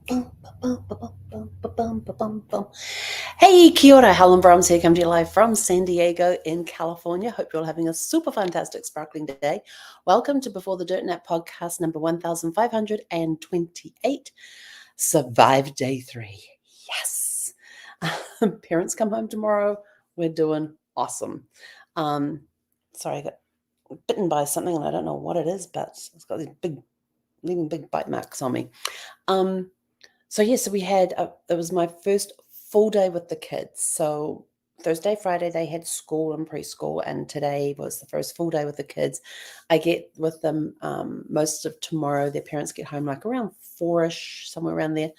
Hey, kia ora, Helen Brahms here, come to you live from San Diego in California. Hope you're all having a super fantastic, sparkling day. Welcome to Before the Dirt Nap podcast number 1528. Survive day 3. Yes. Parents come home tomorrow. We're doing awesome. Sorry, I got bitten by something and I don't know what it is, but it's got these leaving big bite marks on me. So we had, it was my first full day with the kids. So Thursday, Friday, they had school and preschool, and today was the first full day with the kids. I get with them most of tomorrow. Their parents get home like around 4-ish, somewhere around there.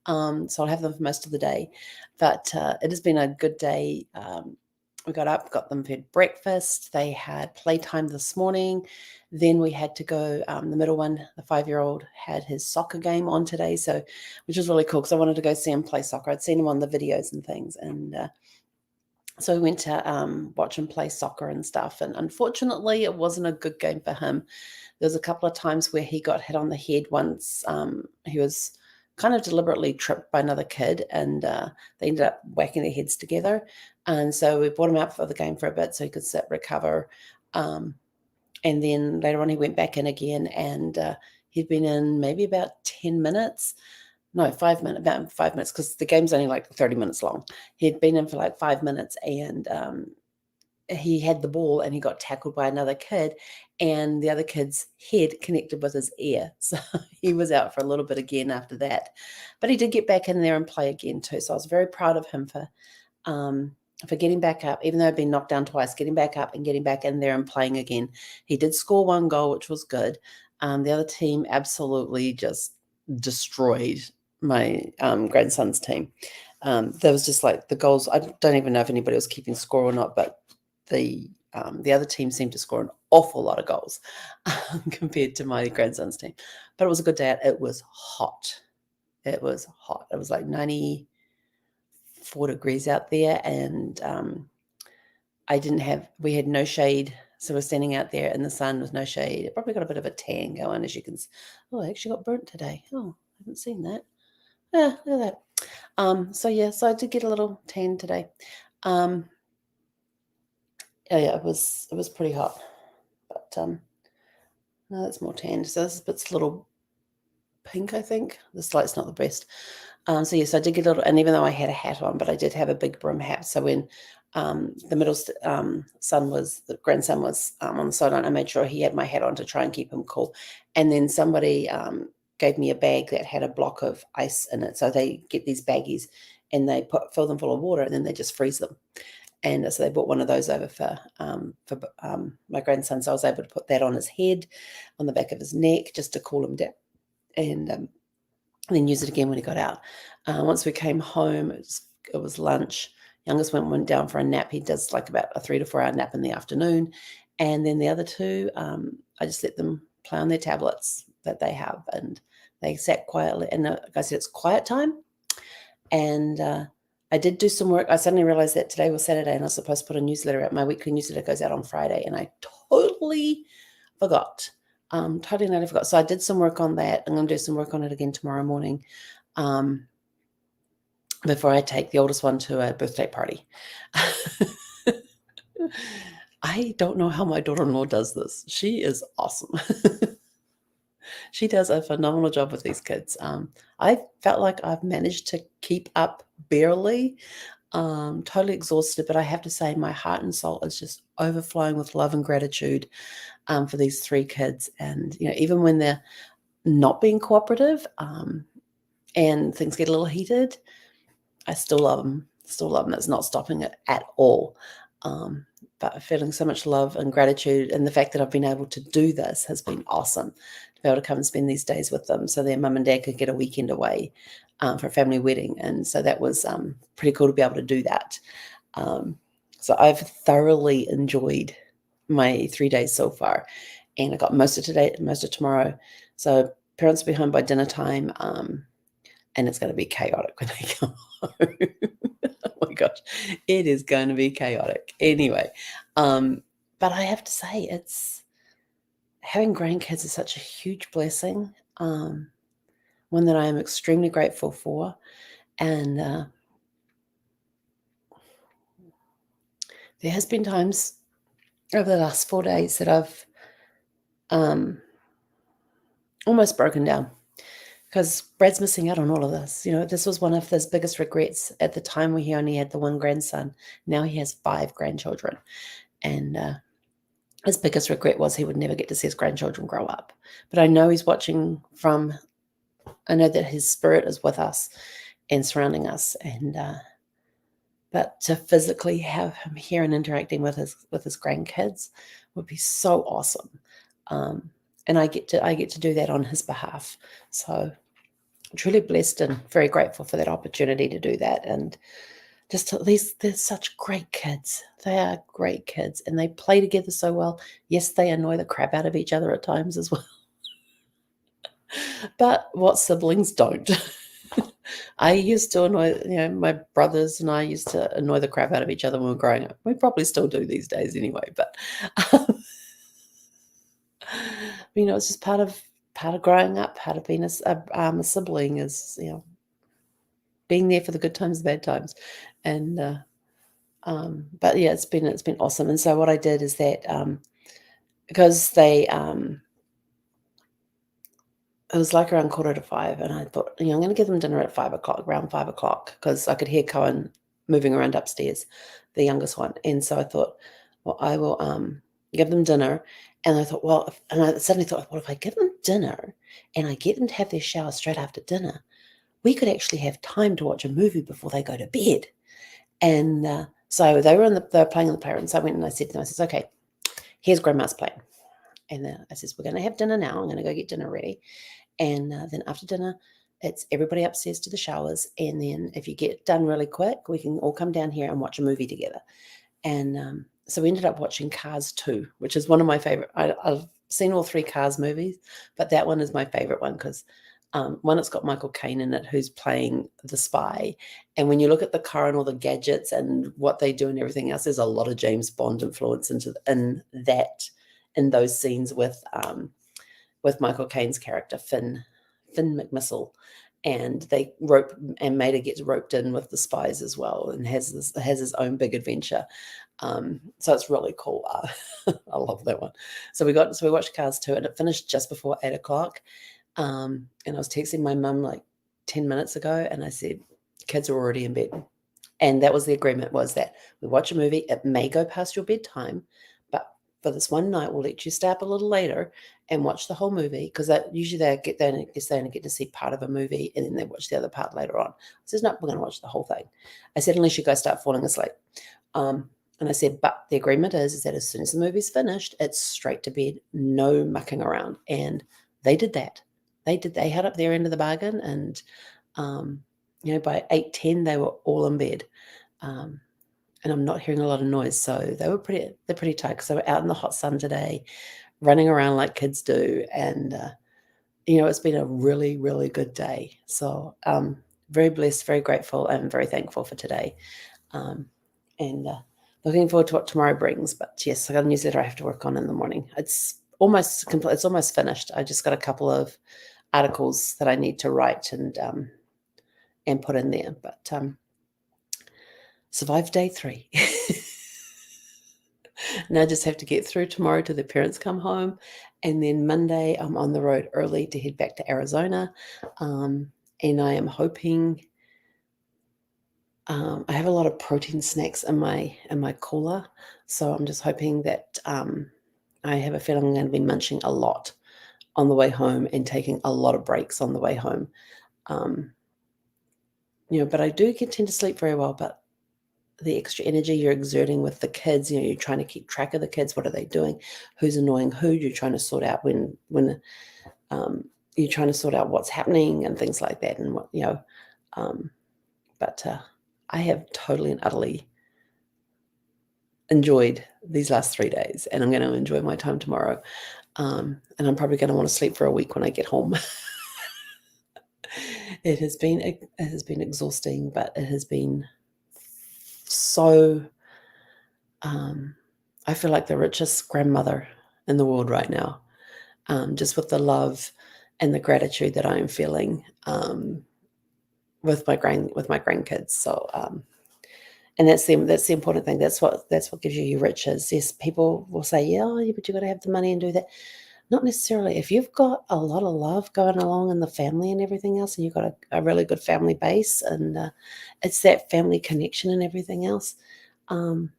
So I'll have them for most of the day. But it has been a good day. We got up, got them fed breakfast. They had playtime this morning. Then we had to go, the middle one, the 5-year-old, had his soccer game on today, so which was really cool because I wanted to go see him play soccer. I'd seen him on the videos and things, and so we went to watch him play soccer and stuff. And unfortunately, it wasn't a good game for him. There was a couple of times where he got hit on the head once. He was kind of deliberately tripped by another kid, and they ended up whacking their heads together. And so we brought him out for the game for a bit so he could sit, recover. And then later on, he went back in again, and he'd been in maybe about 10 minutes. No, 5 minutes, about 5 minutes, because the game's only like 30 minutes long. He'd been in for like 5 minutes, and he had the ball and he got tackled by another kid, and the other kid's head connected with his ear. So he was out for a little bit again after that. But he did get back in there and play again too. So I was very proud of him for getting back up, even though I'd been knocked down twice, getting back up and getting back in there and playing again. He did score 1 goal, which was good. The other team absolutely just destroyed my grandson's team. There was just like the goals. I don't even know if anybody was keeping score or not, but the other team seemed to score an awful lot of goals compared to my grandson's team. But it was a good day out. It was hot. It was hot. It was like 94 degrees out there, and we had no shade. So we're standing out there in the sun with no shade. It probably got a bit of a tan going, as you can see. Oh, I actually got burnt today. Oh, I haven't seen that. Yeah, look at that. So I did get a little tan today. Yeah, it was pretty hot, but no, that's more tanned. So this bit's a little pink, I think. This light's not the best. So yes, I did get a little, and even though I had a hat on, but I did have a big brim hat. So when the middle the grandson was on the sideline, I made sure he had my hat on to try and keep him cool. And then somebody gave me a bag that had a block of ice in it. So they get these baggies and they fill them full of water, and then they just freeze them. And so they brought one of those over for my grandson. So I was able to put that on his head, on the back of his neck, just to cool him down, and then use it again when he got out. Once we came home, it was lunch. Youngest went down for a nap. He does like about a 3 to 4 hour nap in the afternoon. And then the other two, I just let them play on their tablets that they have. And they sat quietly. And like I said, it's quiet time. And I did do some work. I suddenly realized that today was Saturday and I was supposed to put a newsletter out. My weekly newsletter goes out on Friday, and I totally forgot. Totally forgot. So I did some work on that. I'm going to do some work on it again tomorrow morning before I take the oldest one to a birthday party. I don't know how my daughter-in-law does this. She is awesome. She does a phenomenal job with these kids. I felt like I've managed to keep up barely. Totally exhausted, but I have to say my heart and soul is just overflowing with love and gratitude for these 3 kids. And even when they're not being cooperative and things get a little heated, I still love them. It's not stopping it at all. But feeling so much love and gratitude, and the fact that I've been able to do this has been awesome. To be able to come and spend these days with them, so their mum and dad could get a weekend away for a family wedding, and so that was pretty cool to be able to do that. So I've thoroughly enjoyed my 3 days so far, and I got most of today, most of tomorrow. So parents will be home by dinner time, and it's going to be chaotic when they come home. Oh my gosh, it is going to be chaotic. Anyway, but I have to say, having grandkids is such a huge blessing. one that I am extremely grateful for. And there has been times over the last 4 days that I've um, almost broken down because Brad's missing out on all of this. This was one of his biggest regrets. At the time, he only had the one grandson. Now he has 5 grandchildren. And his biggest regret was he would never get to see his grandchildren grow up. But I know he's watching I know that his spirit is with us and surrounding us. But to physically have him here and interacting with his grandkids would be so awesome. And I get to do that on his behalf. So I'm truly blessed and very grateful for that opportunity to do that. And just at least they're such great kids. They are great kids and they play together so well. Yes, they annoy the crap out of each other at times as well. But what siblings don't? I used to annoy, my brothers and I used to annoy the crap out of each other when we were growing up. We probably still do these days anyway, but um, it's just part of growing up, part of being a sibling is, being there for the good times, the bad times. And but yeah, it's been awesome. And so what I did is that because it was like around 4:45, and I thought, I'm going to give them dinner at 5 o'clock, around 5 o'clock, because I could hear Cohen moving around upstairs, the youngest one. And so I thought, well, I will give them dinner. And I thought, and I suddenly thought, well, if I give them dinner and I get them to have their shower straight after dinner, we could actually have time to watch a movie before they go to bed. And so they were playing on the playroom. So I went and I said to them, I says, okay, here's Grandma's plan. And then I says, we're going to have dinner now. I'm going to go get dinner ready. And then after dinner, it's everybody upstairs to the showers. And then if you get done really quick, we can all come down here and watch a movie together. And so we ended up watching Cars 2, which is one of my favorite. I've seen all 3 Cars movies, but that one is my favorite one because one, it's got Michael Caine in it, who's playing the spy. And when you look at the car and all the gadgets and what they do and everything else, there's a lot of James Bond influence in those scenes with Michael Caine's character, Finn McMissile. And they Mater gets roped in with the spies as well and has his own big adventure. So it's really cool. I love that one. So we watched Cars 2 and it finished just before 8 o'clock. And I was texting my mum like 10 minutes ago and I said, kids are already in bed. And that was the agreement, was that we watch a movie. It may go past your bedtime, but for this one night, we'll let you stay up a little later and watch the whole movie, because usually they only get to see part of a movie and then they watch the other part later on. I said, no, we're going to watch the whole thing. I said, unless you guys start falling asleep. And I said, but the agreement is that as soon as the movie's finished, it's straight to bed, no mucking around. And they did that. They had up their end of the bargain, and by 8:10 they were all in bed. And I'm not hearing a lot of noise, so they're pretty tight because they were out in the hot sun today, running around like kids do, and it's been a really, really good day. So very blessed, very grateful, and very thankful for today, and looking forward to what tomorrow brings. But yes, I got a newsletter I have to work on in the morning. It's almost complete. It's almost finished. I just got a couple of articles that I need to write and put in there. But survived day 3. Now I just have to get through tomorrow till the parents come home. And then Monday, I'm on the road early to head back to Arizona. And I am hoping, I have a lot of protein snacks in my cooler. So I'm just hoping that I have a feeling I'm going to be munching a lot on the way home and taking a lot of breaks on the way home. But I do tend to sleep very well, but the extra energy you're exerting with the kids, you're trying to keep track of the kids. What are they doing? Who's annoying who? You're trying to sort out when you're trying to sort out what's happening and things like that. And but I have totally and utterly enjoyed these last 3 days, and I'm going to enjoy my time tomorrow. And I'm probably going to want to sleep for a week when I get home. It has been exhausting, but it has been so, I feel like the richest grandmother in the world right now, just with the love and the gratitude that I'm feeling with my grandkids. So and that's the important thing. That's what gives you your riches. Yes, people will say, yeah, but you got to have the money and do that. Not necessarily. If you've got a lot of love going along in the family and everything else, and you've got a really good family base, and it's that family connection and everything else, um,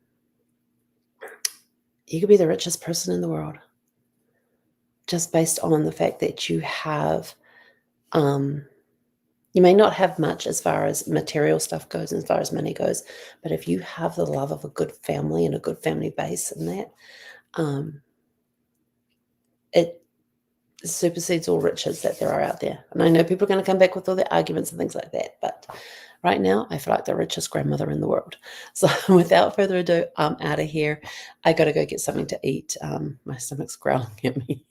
you could be the richest person in the world just based on the fact that you have. Um, you may not have much as far as material stuff goes, as far as money goes, but if you have the love of a good family and a good family base, and that, um, it supersedes all riches that there are out there. And I know people are going to come back with all their arguments and things like that, but right now I feel like the richest grandmother in the world. So without further ado, I'm out of here. I got to go get something to eat. My stomach's growling at me.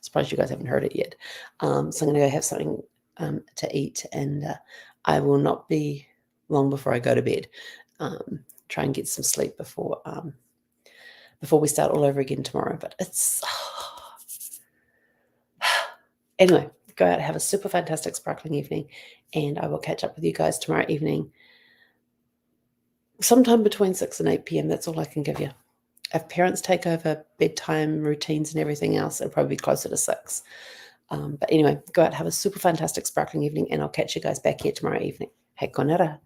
Surprised you guys haven't heard it yet. So I'm going to go have something to eat, and I will not be long before I go to bed. Try and get some sleep before we start all over again tomorrow. But it's anyway, go out and have a super fantastic sparkling evening, and I will catch up with you guys tomorrow evening, sometime between 6 and 8 p.m. That's all I can give you. If parents take over bedtime routines and everything else, it'll probably be closer to 6. But anyway, go out, have a super fantastic sparkling evening, and I'll catch you guys back here tomorrow evening. He konera.